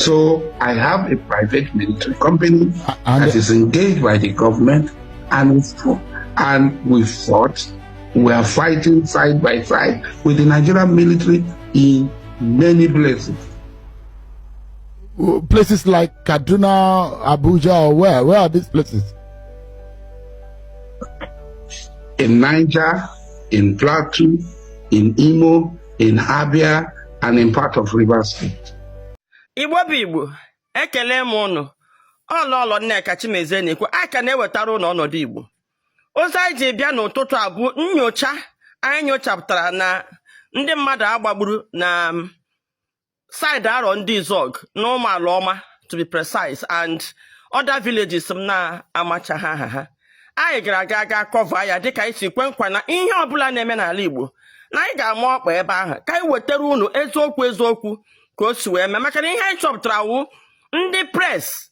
So I have a private military company that is engaged by the government, and we fought. We are fighting side by side with the Nigerian military in many places. Places like Kaduna, Abuja, or where? Where are these places? In Niger, in Plateau, in Imo, in Abia, and in part of Rivers State. Igbo bụ Igbo, ekele m unu. Ọlọlọ Nneka Chimezie na-ekwu aka na-ewetara unu ọnọdụ Igbo. Ozi anyị ji bịa n'ụtụtụ a bụ nnyocha anyị nyochapụtara na ndị mmadụ agbagburu na side Arọ ndị Izọg na Ụmụala Ọma, to be precise, and other villages na-amacha ha. Anyị gara aga cover ya dịka isi kwe nkwa na ihe ọbụla na-eme n'ala Igbo na anyị ga-ama ọkpa ebe ahụ ka anyị wetara unu eziokwu ka o si wee mee, maka na ihe anyị chọpụtara wụ ndị press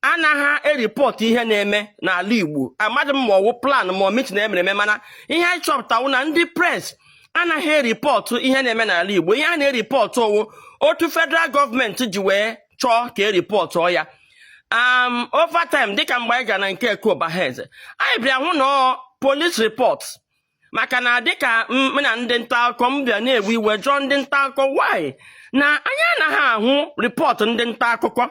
anaghị eripọt ihe na-eme n'ala Igbo. Amadị m ma ọwụ plan ma ọ meeting na-emere, mana ihe anyị chọpụtara wụ na ndị press anaghị eripọt ihe na-eme n'ala Igbo. Ihe a na-eripọt owu otu federal gọọmenti ji wee chọọ ka eripọtụ ya. Over time, dịka mgbe anyị gara na nke Ekobaheze, anyị bịa hụ na police report, maka na dịka m na ndị nta akụkọ m bịa na-ewe iwe jụọ ndị nta akụkọ why na anyị anaghị ahụ report ndị nta akụkọ.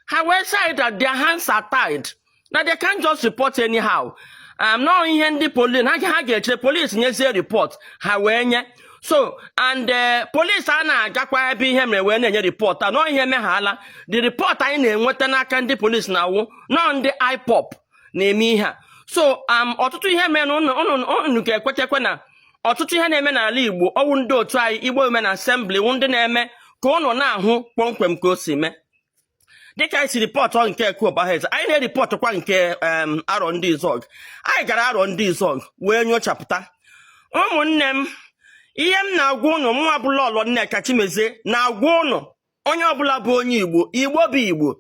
Ha wee say that their hands are tied, na they can't just report anyhow. No ihe ndị police ha ga-eche police nyezie report ha wee nye. So, and police a na-agakwa ebe ihe mere wee na-enye report no ihe meghala. The report anyị na-enweta n'aka ndị police na-awụ no ndị IPOP na-eme ihe. So, ọtụtụ ihe mere unu ga-ekwetekwe na ọtụtụ ihe na-eme n'ala Igbo ọwụ ndị otu anyị Igbo Women Assembly wụ ndị na-eme ka unu na-ahụ kpọmkwem ka o si mee. Dịka anyị si report nke Ekobaheze, anyị na-ereport kwa nke Arọ ndị Izọg. Anyị gara Arọ ndị Izọg wee nyochapụta. Ụmụnne m, ihe m na-agwa unu nwa ọbụla ọlọ Nneka Chimezie na-agwa unu onye ọbụla bụ onye Igbo, Igbo bụ Igbo.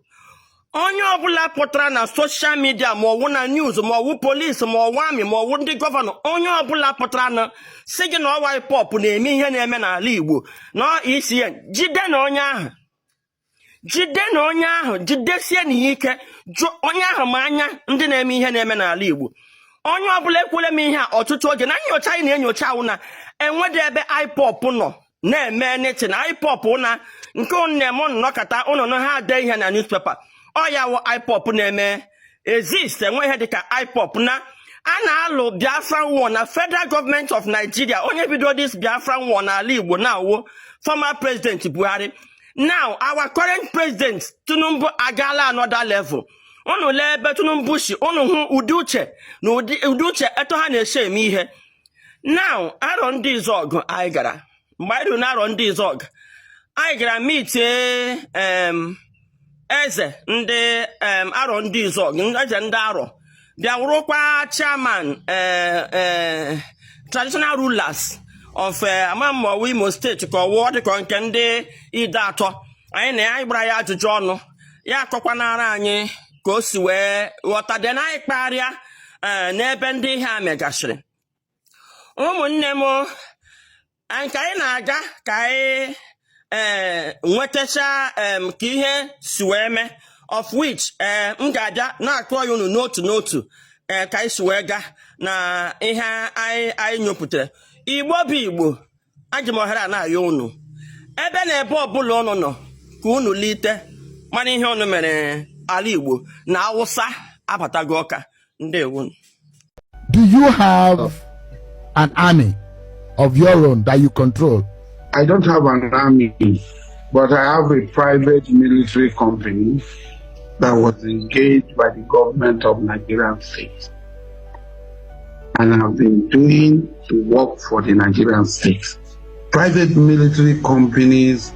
Onye ọbụla pụtara na social media ma ọwụ na news ma ọwụ police ma ọwụ amị ma ọwụ ndị gọvanọ, onye ọbụla pụtara na si gị na ọwa pop na-eme ihe na-eme n'ala Igbo na ECN, jide na onye ahụ jidesie na ike onye ahụ ma anya ndị na-eme ihe na-eme n'ala Igbo. Onye ọbụla ekwule m ihe a ọtụtụ oge na nyocha anyị na-enyocha awụ na enwede ebe IPOP nọ na-eme neti na IPOP na nke nne m nnọkọta ụnụ na ha ade ihe na newspaper. Ọ ya wụ IPOP na-eme exist, enwe ihe dịka IPOP na a na-alụ Biafran war na Federal Government of Nigeria. Onye bido this Biafran war n'ala Igbo na-awụ former President Buhari. Now our current president Tinubu agala another level. Unu lee ebe Tinubu shi, unu hụ ụdị uche na ụdị uche eto ha na-eche eme ihe. Now Arọ ndị Izọg anyị gara, mgbe anyị na Arọ ndị Izọg anyị gara meet eze ndị Arọ ndị Izọg, eze ndị Arọ bịa wụrụkwa chairman traditional rulers of Amammawa Imo State ka ọwụọ dịka nke ndị ide atọ. Anyị gbara ya ajụjụ ọnụ ya akọkwanara anyị ka o si wee ghọta dị na anyị kparịa n'ebe ndị ihe a megashiri. Ụmụnne m, ka anyị na-aga ka anyị nwetacha ka ihe si wee mee, of which m ga-abịa na-akụọ ya unu n'otu ka anyị si wee gaa na ihe anyị nyopụtara. Igbo bụ Igbo, ajị m ohere a na-ayọ unu ebe na ebe ọbụla unu nọ ka unu lite mana ihe unu mere ala Igbo na Hausa abatago ọka. Ndewo. Do you have an army of your own that you control? I don't have an army, but I have a private military company that was engaged by the government of Nigerian state. And I've been doing the work for the Nigerian state. Private military companies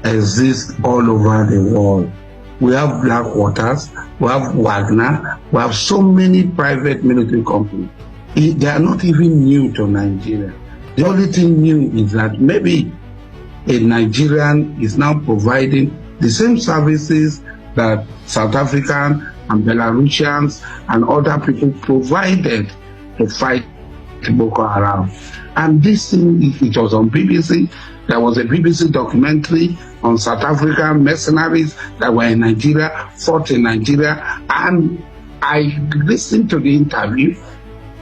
exist all over the world. We have Blackwaters, we have Wagner, we have so many private military companies. They are not even new to Nigeria. The only thing new is that maybe a Nigerian is now providing the same services that South African and Belarusians and other people provided to fight Boko Haram. And this thing, it was on BBC. There was a BBC documentary on South African mercenaries that were in Nigeria, fought in Nigeria. And I listened to the interview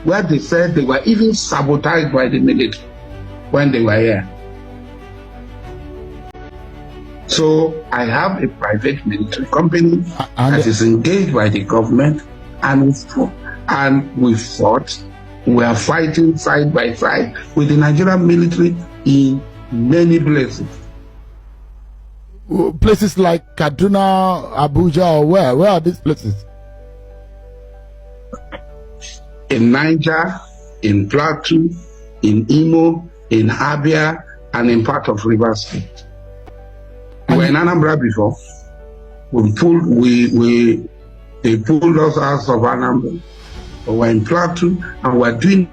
where they said they were even sabotaged by the military when they were here. So I have a private military company that is engaged by the government, and we fought. We are fighting side by side with the Nigerian military in many places. Places like Kaduna, Abuja, or where? Where are these places? In Niger, in Plateau, in Imo, in Abia, and in part of Rivers State. We were in Anambra before. They pulled us out of Anambra. We were in Plateau, and we're doing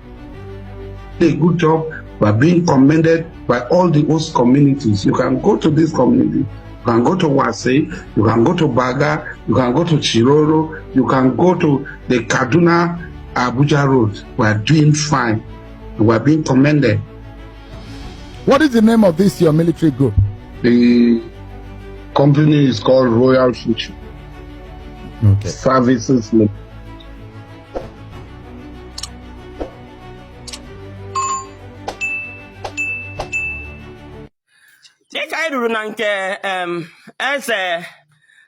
a good job. We're being commended by all the host communities. You can go to this community. You can go to Wase, you can go to Baga, you can go to Chiroro, you can go to the Kaduna Abuja road. We're doing fine. We're being commended. What is the name of this, your military group? The company is called Royal Future. Okay. Services Limited. Dịka anyị ruru na nke eze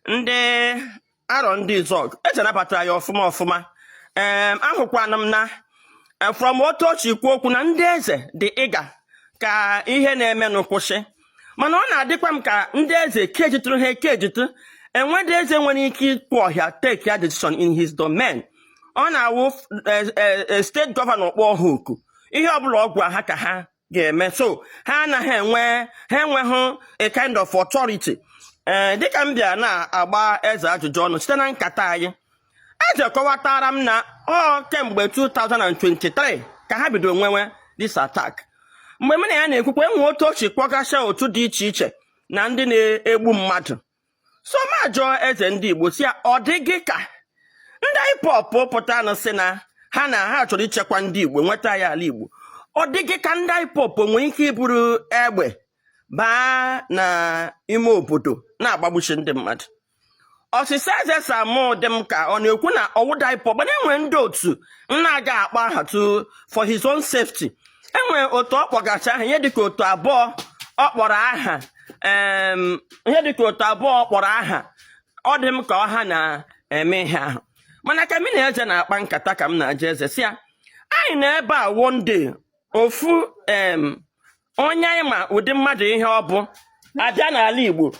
ndị arọ ndị Izọg, eze nabatara ya ọfụma. Ahụkwana m na from otu ochi ikwu okwu na ndị eze dị ịga ka ihe na-eme n'ụkwụsị, mana ọ na-adịkwa m ka ndị eze kejitụrụ ha ekejitu. Enwedị eze nwere ike ịkpụ ọhịa take ya decision in his domain. Ọ na-awụ steeti gọvanọ kpọọ ha oku ihe ọbụla ọ gwa ha ka ha ga-eme, so ha anaghị enweghị a kind of authority. Dịka m bịa na-agba eze ajụjụ ọnụ site na nkata anyị, eze kọwatara m na kemgbe 2023 ka ha bidoro nwewe this attack. Mgbe m na ya na-ekwukwa enwe otu ochi kpọgasịa otu dị iche iche na ndị na-egbu mmadụ. So ma jụọ eze ndị Igbo si ya, ọ dịghị ka ndị IPOB pụta na sị na ha chọrọ ichekwa ndị Igbo nweta ya ala Igbo. Ọ dịghị ka ndị IPOB nwere ike iburu egbe baa na ime obodo na-agbagbuchi ndị mmadụ. Ọsịsa eze Samụ dị m ka ọ na-ekwu na ọwụda IPOB mana enwere ndị otu na-aga akpa aha for his own safety. Enwere otu ọ kpọgacha aha ihe dịka otu abụọ ọ kpọrọ aha ọ dị m ka ọha na-eme ihe ahụ. Mana ka m na eze na-akpa nkata ka m na-aja eze si ya, anyị na ebe a one day ofu onye anyị ma ụdị mmadụ ihe ọ bụ abịa n'ala Igbo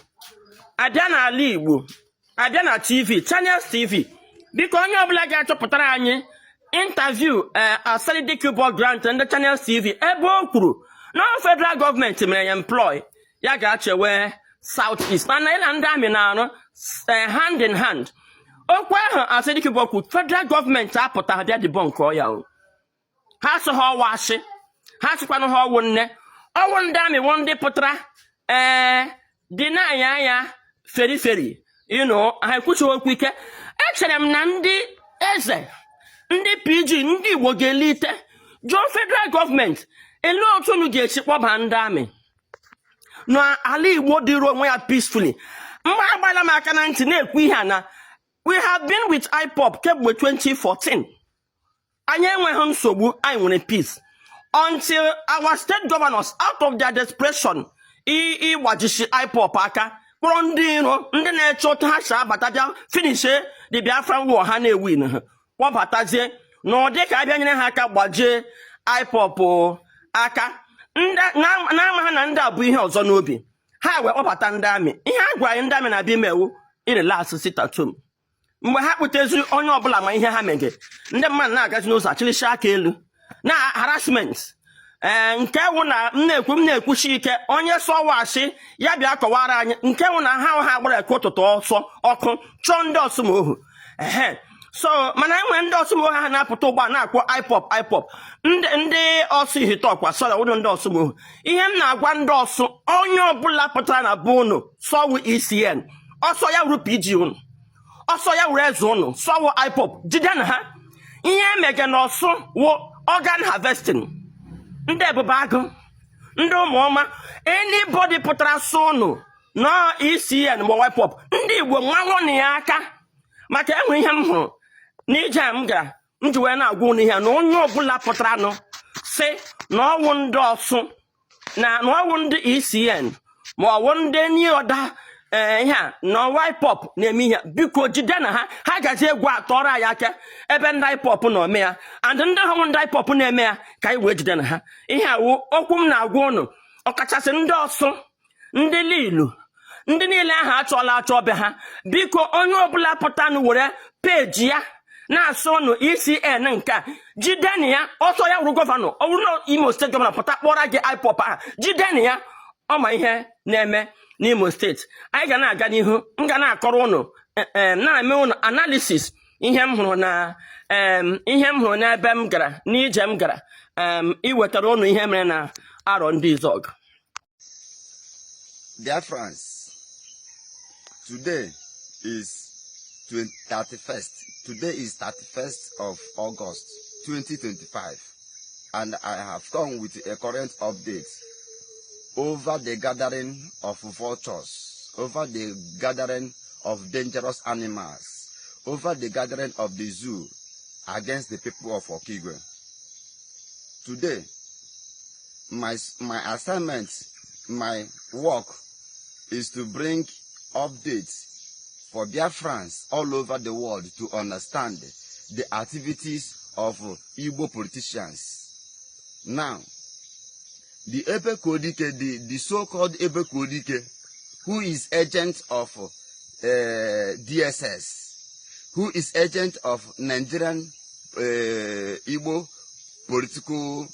abịa na TV Channels TV, biko onye ọbụla ga-achọpụtara anyị interview Asari Dokubo grant ndị Channels TV ebe o kwuru na federal gọọmenti mere ya employ ya ga-achewe South East mana ịla ndị amị na-arụ hand in hand. Okwu ahụ Asari Dokubo kwuru federal gọọmenti apụta ha bịa dịbọ nke ọya o. Ha sị ha ọwa asị, ha sịkwanụ ha ọwụ nne ọwụ ndị amị wụ ndị pụtara dị na-anya anya feri ha ekwuchi okwu ike. Echere m na ndị eze ndị PG ndị Igbo ga-elite jụọ federal gọọmenti elu otu unu ga-esi kpọba ndị amị n'ala Igbo dịrị onwe ya peacefully. Mgbe agbala m aka na ntị na-ekwu ihe na we have been with IPOB kemgbe 2014. Anyị enweghị nsogbu, anyị nwere peace until our state governors out of their desperation ịgbajishi IPOB aka kpọrọ ndị iro ndị na-eche otu ha si abata bịa finish the Biafran war ha na-ewin ha kpọbatazie na ọ dị ka abịa nyere ha aka gbajie IPOB aka na-ama ha na ndị a bụ ihe ọzọ n'obi ha wee kpọbata ndị amị. Ihe a gwara anyị ndị amị na-abịa imewu irelax sitatum mgbe ha kpụteziri onye ọbụla ma ihe ha mege ndị mmadụ na-agazi n'ụzọ achịlịsị aka elu na harassment nke wụ na m na-ekwuchi ike onye sọwashi ya bịa kọwara anyị nke wụ na ha gbara eke ụtụtụ ọsọ ọkụ chọọ ndị ọsụmohu so mana enwere ndị ọsụmohu ha na-apụta ụgbọ na-akwụ IPOB ndị ọsụ ihitọkwa sọrọ ụdị ndị ọsụmohu. Ihe m na-agwa ndị ọsụ onye ọbụla pụtara na bụ unu sọwụ ECN ọsọ ya wuru PG unu ọsọ ya wuru eze unu sọwụ IPOB jide na ha. Ihe emege na ọsụ wụ organ harvesting ndị ebube agụ ndị ụmụọma anybody pụtara sọ unu no ECN ma wipe up ndị Igbo nwanwụ na ya aka maka enwe ihe m hụrụ n'ije m gara m ji wee na-agwa unu ihe na onye ọbụla pụtara nụ si na ọwụ ndị ọsụ na ọwụ ndị ECN ma ọwụ ndị enyi ọda ihe a na wipe up na-eme ihe biko jide na ha gaji egwu atọrọ anyị aka ebe ndị IPOB na-eme ya and ndị ọhụrụ ndị IPOB na-eme ya ka anyị wee jide na ha ihe awụ okwu m na-agwa unu ọkachasị ndị ọsụ ndị lilu ndị niile ahụ achọla achọ be ha biko onye ọbụla pụtanụ were peji ya na-asụ unu ECN nke a jideni ya ọsọ ya wụrụ gọvanọ ọ wụrụ Imo steeti gọvanọ pụta kpọrọ gị IPOB ahụ jideni ya ọma ihe na-eme n'Imo steeti anyị ga na-aga n'ihu m ga na-akọrọ unu na-eme unu analysis ihe m hụrụ n'ebe m gara n'ije m gara iwetara unu ihe mere na arọ ndị Izọg. Dear friends, today is 31st of August 2025 and I have come with a current update over the gathering of vultures, over the gathering of dangerous animals, over the gathering of the zoo against the people of Okigwe. Today, my assignment, my work is to bring updates for Biafrans all over the world to understand the activities of Igbo politicians. Now, the Ebe Kodike, the so-called Ebe Kodike, who is agent of DSS, who is agent of Nigerian Igbo political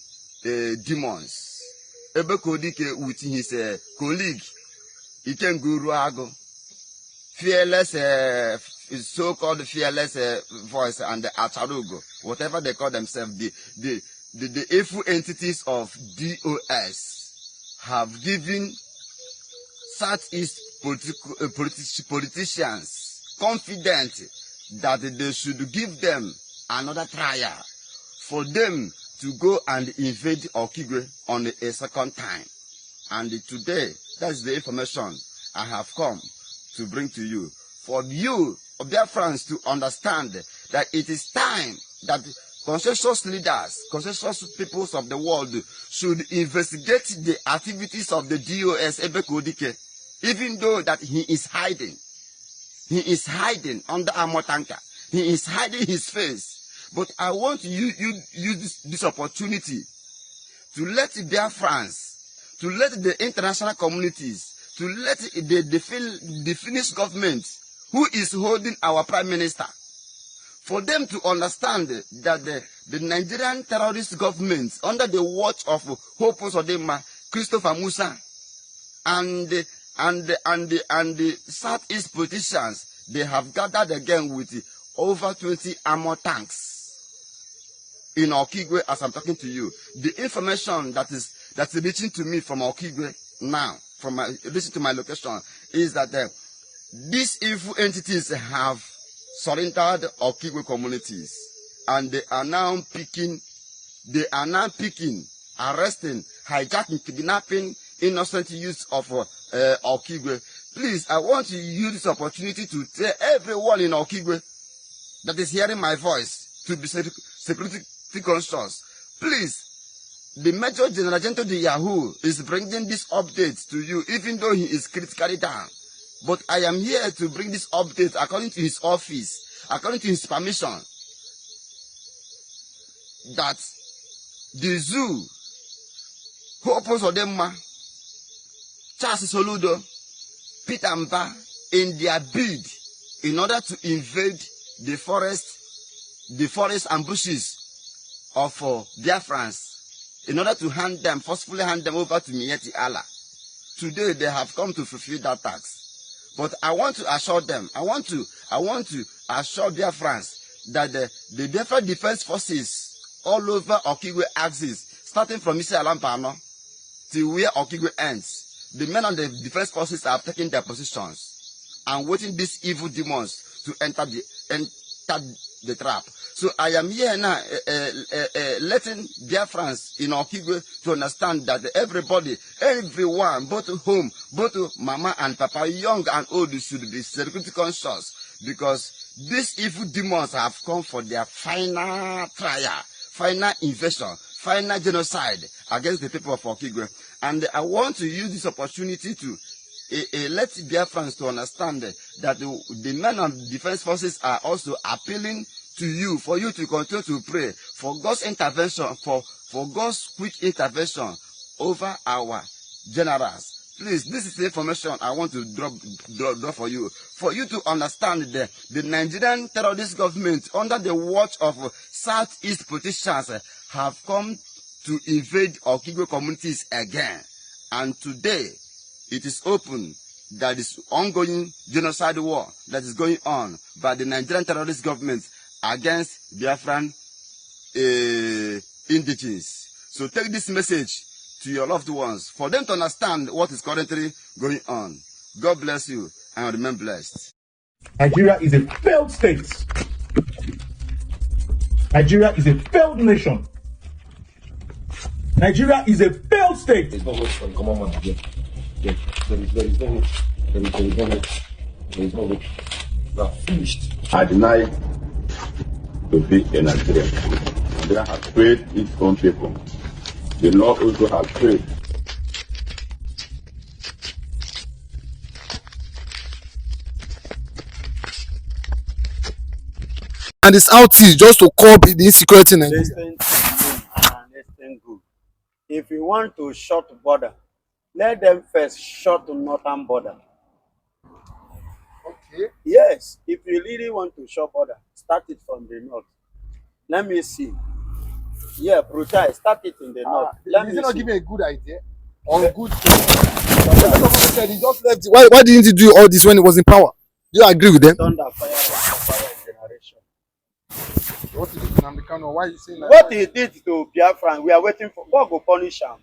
demons. Ebe Kodike with his colleague, Ikenguru Ago, fearless, so-called fearless voice, and the Acharugo, whatever they call themselves, the evil entities of DOS have given Southeast politicians confident that they should give them another trial for them to go and invade Okigwe on a second time. And today, that's the information I have come to bring to you. For you, Biafrans, to understand that it is time that consensus leaders, consensus peoples of the world should investigate the activities of the DOS Ebe Kodike, even though that he is hiding. He is hiding under armor tanker. He is hiding his face. But I want to use this opportunity to let Biafrans, to let the international communities, to let the Finnish government, who is holding our prime minister, for them to understand that the Nigerian terrorist government, under the watch of Hope Sodema, Christopher Musa, and the Southeast politicians, they have gathered again with over 20 armor tanks in Okigwe as I'm talking to you. The information that's reaching to me from Okigwe now, reaching to my location, is that these evil entities have surrendered Okigwe communities, and they are now picking, arresting, hijacking, kidnapping innocent youths of Okigwe. Please, I want to use this opportunity to tell everyone in Okigwe that is hearing my voice to be security conscious. Please, the Major General de Yahoo is bringing this update to you, even though he is critically down. But I am here to bring this update according to his office, according to his permission, that the zoo, Hope Sodema, Charles Soludo, Peter Mba, in their bid in order to invade the forest and bushes of Biafrans, in order to forcefully hand them over to Mieti Allah. Today they have come to fulfill that task. But I want to assure them, I want to assure Biafrans that the different defense forces all over Okigwe axis, starting from Mr. Alampano till where Okigwe ends, the men on the defense forces are taking their positions and waiting these evil demons to enter the trap. So I am here now letting Biafrans in Okigwe to understand that everybody, everyone, both home, both mama and papa, young and old, should be security conscious, because these evil demons have come for their final trial, final invasion, final genocide against the people of Okigwe. And I want to use this opportunity to let Biafrans to understand that the men of the defense forces are also appealing to you, for you to continue to pray for God's intervention, for God's quick intervention over our generals. Please, this is the information I want to drop for you to understand that the Nigerian terrorist government, under the watch of Southeast politicians, have come to invade Okigwe communities again. And today, it is open that is ongoing genocide war that is going on by the Nigerian terrorist government against Biafran indigenes. So take this message to your loved ones for them to understand what is currently going on. God bless you and remain blessed. Nigeria is a failed state. Nigeria is a failed nation. Nigeria is a failed state. There is no hope. We are finished. I deny to be a Nigerian. Nigeria has failed its own people. The Lord also has failed. And it's out here just to curb the insecurity in Nigeria. Listen good. If you want to shut border, let them first shut the northern border. Okay. Yes, if you really want to shut border, start it from the north. Let me see. Yeah, brutal. Start it in the north. Let me not give me a good idea or a good Said he just left. Why didn't he do all this when he was in power? Do you agree with them? Thunder, fire generation. What he did to Namdekano? Why are you saying that? What he did to Biafran, we are waiting for. God will punish him.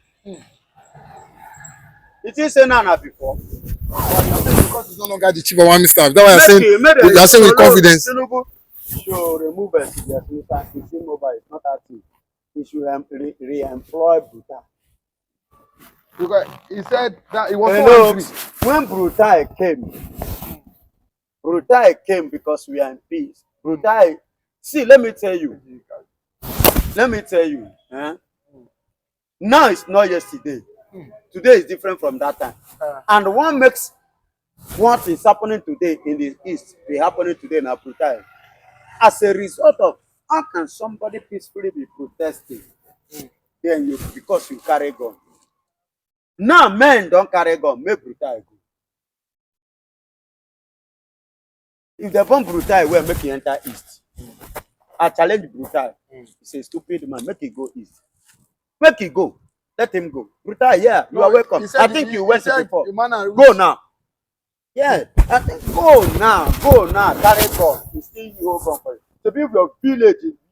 It is a nana before. Because he's no longer the chief of army staff. That's why you're saying with confidence. Tinubu should remove it. It's immobile. It's not active. He should re-employ Brutal. Because he said that he was so angry. When Brutal came because we are in peace. Brutal, see, let me tell you. Now it's not yesterday. Today is different from that time. And one makes what is happening today in the east be happening today in Brutal. As a result of how can somebody peacefully be protesting then you because you carry gun? Now men don't carry gun, make Brutal go. If they bomb Brutal, well, make it enter east. I challenge Brutal. He's a stupid man. Make it go east. Make it go. Let him go. Brutal, yeah, you are welcome. I think you went before. Go now. Yeah, I think go now. Carry gun. You still you hold gun for it. So if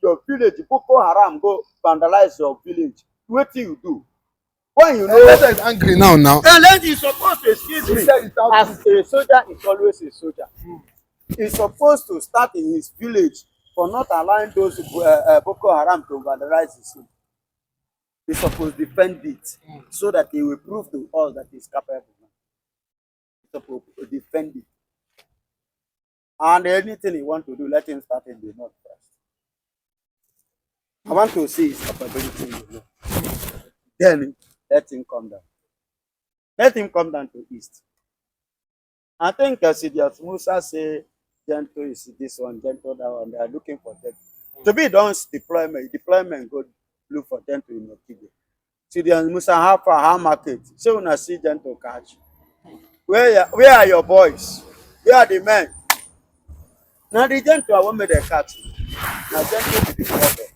your village, Boko Haram go vandalize your village. What do you do? When you know Eleta is angry now. Eleta is supposed to excuse me. As a soldier is always a soldier. He's supposed to start in his village for not allowing those Boko Haram to vandalize his home. He's supposed to defend it so that he will prove to us that he's capable. He's supposed to defend it. And anything he wants to do, let him start in the north first. I want to see his capability in the north. Then let him come down. Let him come down to east. I think Sidious Musa say gentle is this one, gentle that one. They are looking for them. To be done deployment go look for gentle in Okigwe. Sidious Musa how market. So when I see gentle catch. Where are your boys? Where are the men? Now the gentle I want me to catch. Now gentle be the problem.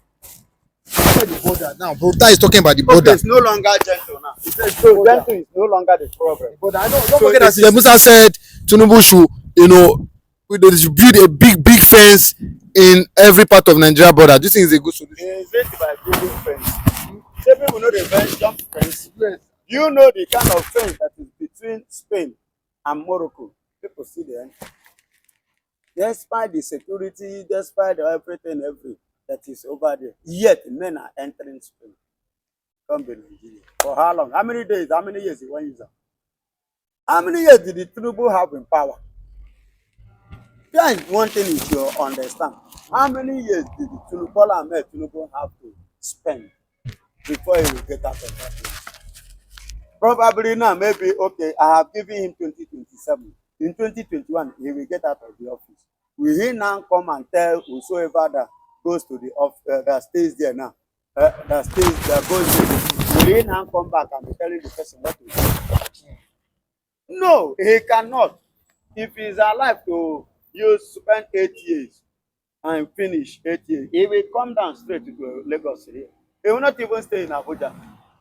The border now. Brutal is talking about the border. It's no longer gentle now. He says so gentle is no longer the problem. But I don't forget that Musa said Tinubu should, they should build a big fence in every part of Nigeria border. Do you think it's a good solution? It's based by building fence. Some people know the fence, jump fence. Yes. You know the kind of fence that is between Spain and Morocco. People see the end. Despite the security, despite everything, that is over there, yet men are entering Spain. Come to Nigeria. For how long? How many days? How many years he went use? How many years did the Tinubu have in power? Then one thing is to understand. How many years did the Tinubu have to spend before he will get out of that place? Probably now, maybe, okay, I have given him 2027. In 2021, he will get out of the office. Will he now come and tell whosoever that goes to the office, that stays there now, that goes there, will he now come back and be telling the person what to do? No, he cannot. If he is alive to spend 8 years and finish 8 years, he will come down straight to Lagos here. He will not even stay in Abuja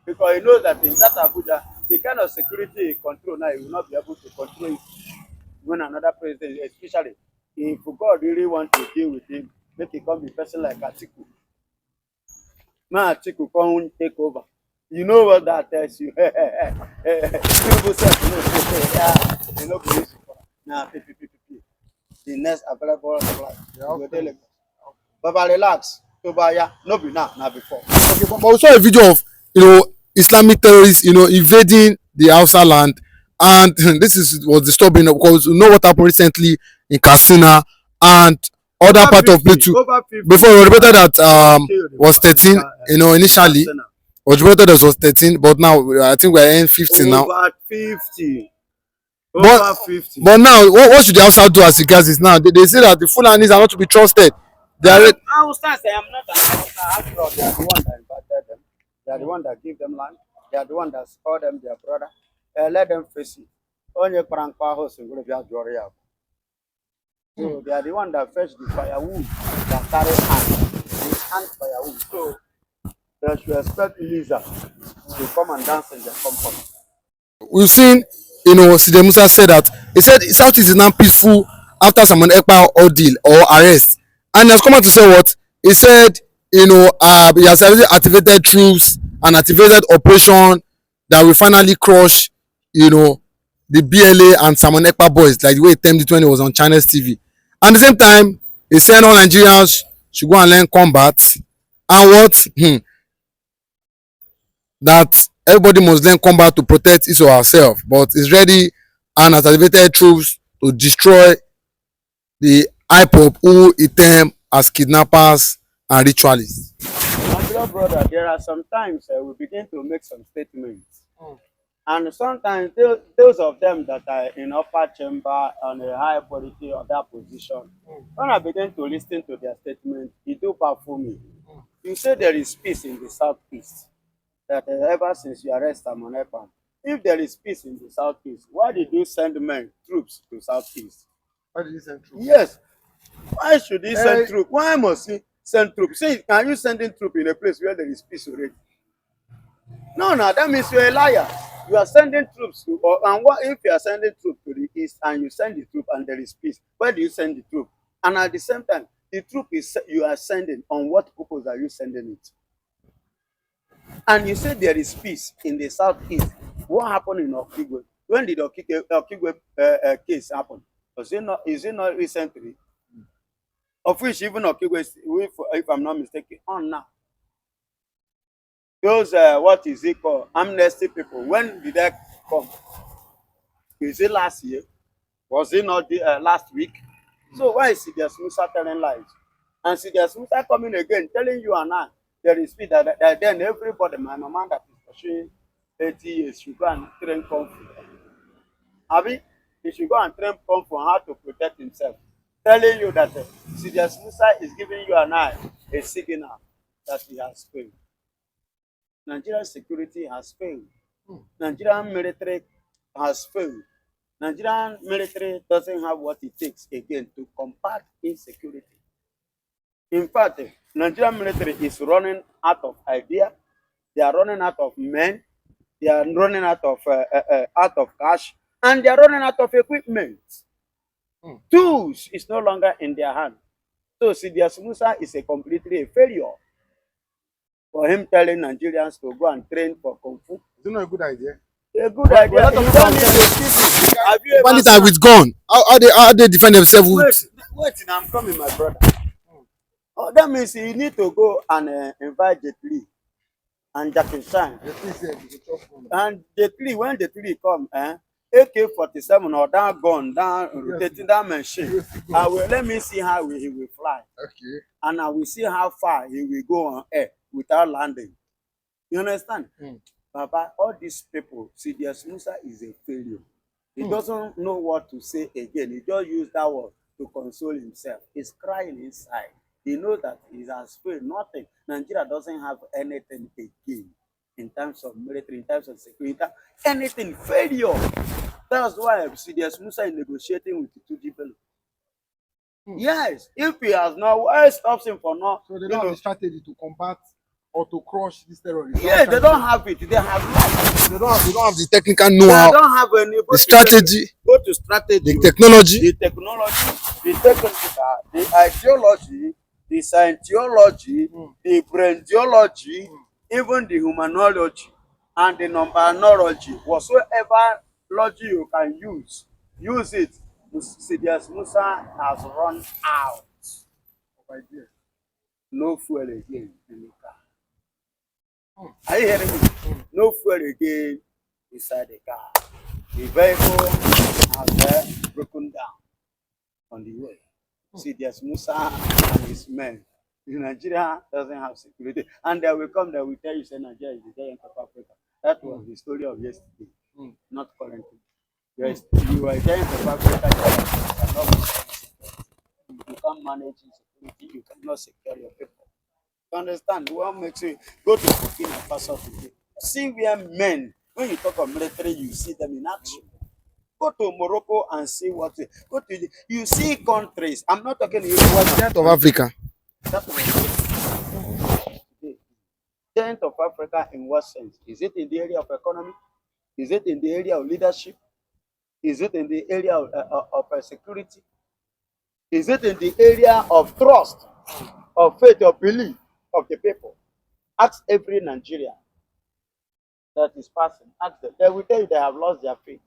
because he knows that in that Abuja, the kind of security he control now, he will not be able to control it when another president, especially if God really want to deal with him, make him come a person like Atiku. Now Atiku come take over. You know what that tells you? Now, the next available supply. But relax. No be now before. Okay, but we saw a video of Islamic terrorists invading the Hausa land, and was disturbing because you know what happened recently in Katsina and other part of Plateau. Before it was reported that was 13 initially. Was reported that was 13, but now I think we're in 50 now. Over 50. But now, what should the Hausa do as regards this now? They say that the Fulanis are not to be trusted. I will start saying I'm not an Hausa. After all, they are the one that invited them. They are the one that give them land. They are the one that call them their brother. Let them face it. Only house in Gloria. So they are the one that fetch the firewood that carry hand firewood. So they should expect Lisa to come and dance in their compound. We've seen, Sidi Musa said that he said Southeast is now peaceful after Simon Ekpa ordeal or arrest, and he has come out to say what he said. He has activated troops and activated operation that will finally crush, the BLA and Simon Ekpa boys, like the way he termed it when he was on China's TV. And at the same time, he said all Nigerians should go and learn combat, and what that everybody must learn combat to protect his or herself, but is ready and has activated troops to destroy the IPOP who he termed as kidnappers and ritualists. My dear brother, there are sometimes we begin to make some statements. And sometimes those of them that are in upper chamber on a high authority or that position, when I begin to listen to their statement, it do baffle me. You say there is peace in the southeast. That ever since you arrest Simon Ekpa, if there is peace in the southeast, why did you send troops to southeast? Why did he send troops? Yes. Why should he send troops? Why must he send troops? See, can you sending troops in a place where there is peace already? No, that means you're a liar. You are sending troops and what if you are sending troops to the east and you send the troop and there is peace? Where do you send the troop? And at the same time, the troop you are sending, on what purpose are you sending it? And you say there is peace in the southeast. What happened in Okigwe? When did Okigwe case happen? Is it not recently? Of which even Okigwe, if I'm not mistaken, on now. Those, what is it called? Amnesty people. When did that come? Is it last year? Was it not last week? So why is Sidi Musa telling lies? And Sidi Musa coming again, telling you and I, there is speed that then everybody, my mama that is pursuing 80 years, should go and train Kung Fu. Abi, he should go and train Kung Fu on how to protect himself. Telling you that Sidi Musa is giving you and I a signal that he has failed. Nigerian security has failed. Nigerian military has failed. Nigerian military doesn't have what it takes again to combat insecurity. In fact, Nigerian military is running out of ideas. They are running out of men. They are running out of cash, and they are running out of equipment. Tools is no longer in their hand. So Sidi Musa is completely a failure. For him telling Nigerians to go and train for Kung Fu. Is it not a good idea? A good idea. Bandits are with gun. How they defend themselves with Wait, now I'm coming, my brother. Oh, that means you need to go and invite the tree and Jackie Chan. And the tree, when the tree come, AK-47 or that gun, that rotating that machine, I will let me see how he will fly. Okay. And I will see how far he will go on air without landing. You understand? Baba, all these people, CDS Musa is a failure. He doesn't know what to say again. He just used that word to console himself. He's crying inside. He knows that he has failed nothing. Nigeria doesn't have anything again in terms of military, in terms of security, anything, failure. That's why CDS Musa is negotiating with Tuji Bello. Yes, if he has not, why stops him for not? So they don't have the strategy to combat or to crush this terrorist. Yes, they don't have it. They have not. They don't have The technical know-how, They don't have any. the strategy, Go to strategy. the technology. The technology, the technical, the ideology, the scientiology, the braingeology, even the humanology, and the numberology, whatsoever logic you can use it. Sidious Musa has run out of ideas. No fuel again in the car. Are you hearing me? No fuel again inside the car. The vehicle has broken down on the way. Sidious Musa and his men. Nigeria doesn't have security. And they will come, they will tell you, say Nigeria is the giant of Africa. That was the story of yesterday, not currently. Yes, you are a giant of Africa, you cannot be security. You can't manage insecurity, you cannot secure your people. You understand? What makes you go to Burkina Faso today? See where men, when you talk of military, you see them in action. Go to Morocco and see what go to. You see countries. I'm not talking Giant of Africa. That's what Giant of Africa in what sense? Is it in the area of economy? Is it in the area of leadership? Is it in the area of security? Is it in the area of trust, of faith, of belief of the people? Ask every Nigerian that is passing. Ask them. They will tell you they have lost their faith.